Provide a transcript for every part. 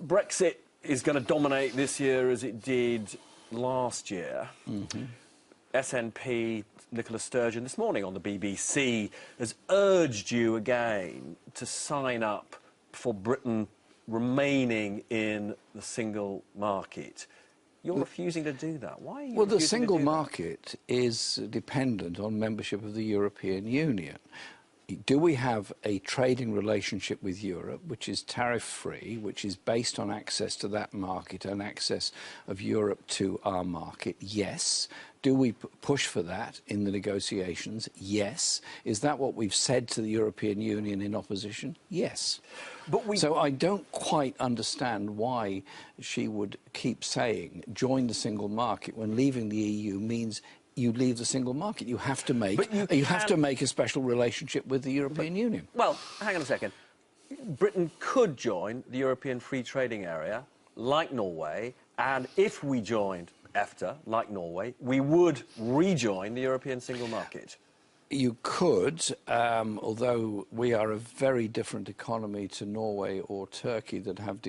Brexit is going to dominate this year as it did last year. SNP Nicola Sturgeon this morning on the BBC has urged you again to sign up for Britain remaining in the single market. You're refusing to do that. Why are you Well, the refusing single to do that? market is dependent on membership of the European Union. Do we have a trading relationship with Europe which is tariff-free, which is based on access to that market and access of Europe to our market? Yes. Do we push for that in the negotiations? Yes. Is that what we've said to the European Union in opposition? Yes. So I don't quite understand why she would keep saying join the single market when leaving the EU means you leave the single market. You have to make have to make a special relationship with the European Union. Well, hang on a second. Britain could join the European Free Trading Area, like Norway, and if we joined EFTA, like Norway, we would rejoin the European single market. You could, although we are a very different economy to Norway or Turkey that have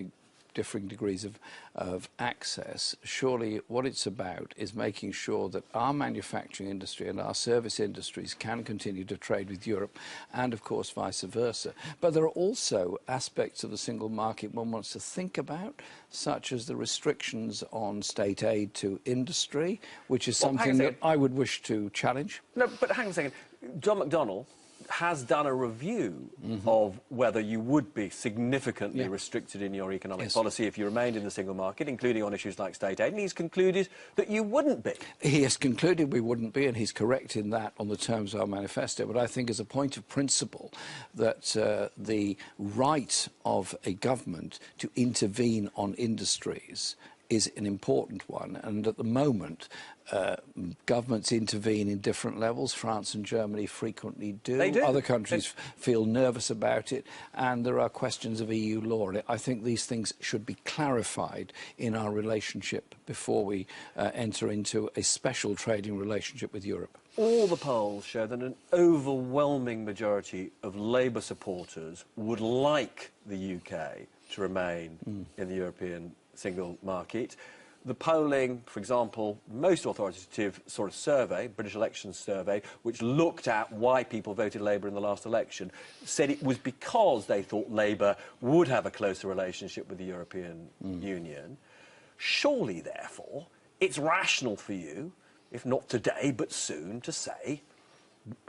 differing degrees of access. Surely what it's about is making sure that our manufacturing industry and our service industries can continue to trade with Europe and, of course, vice versa. But there are also aspects of the single market one wants to think about, such as the restrictions on state aid to industry, which is something that I would wish to challenge. No, but hang on a second. John McDonnell has done a review of whether you would be significantly restricted in your economic policy if you remained in the single market, including on issues like state aid, and he's concluded that you wouldn't be. He has concluded we wouldn't be, and he's correct in that on the terms of our manifesto. But I think as a point of principle that the right of a government to intervene on industries is an important one, and at the moment governments intervene in different levels. France and Germany frequently do. They do. Other countries feel nervous about it, and there are questions of EU law. I think these things should be clarified in our relationship before we enter into a special trading relationship with Europe. All the polls show that an overwhelming majority of Labour supporters would like the UK to remain in the European single market. The polling, for example, most authoritative sort of survey, British Elections Survey, which looked at why people voted Labour in the last election, said it was because they thought Labour would have a closer relationship with the European Union. Surely, therefore, it's rational for you, if not today, but soon, to say,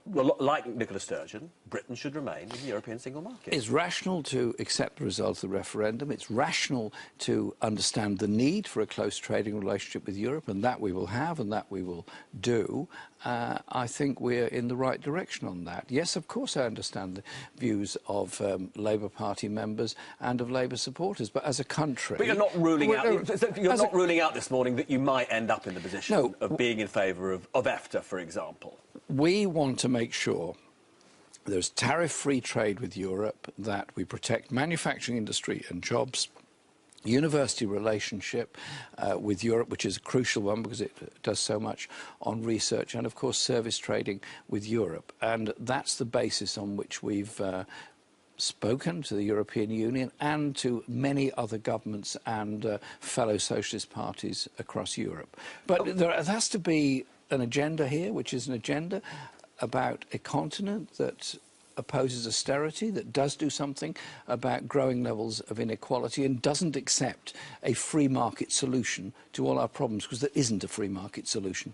well, like Nicola Sturgeon, Britain should remain in the European single market. It's rational to accept the result of the referendum. It's rational to understand the need for a close trading relationship with Europe, and that we will have and that we will do. I think we're in the right direction on that. Yes, of course, I understand the views of Labour Party members and of Labour supporters, but as a country... But you're not ruling out ruling out this morning that you might end up in the position of being in favour of EFTA, for example. We want to make sure there's tariff-free trade with Europe, that we protect manufacturing industry and jobs, university relationship with Europe, which is a crucial one because it does so much on research, and, of course, service trading with Europe. And that's the basis on which we've spoken to the European Union and to many other governments and fellow socialist parties across Europe. But there has to be an agenda here, which is an agenda about a continent that opposes austerity, that does do something about growing levels of inequality and doesn't accept a free market solution to all our problems, because there isn't a free market solution.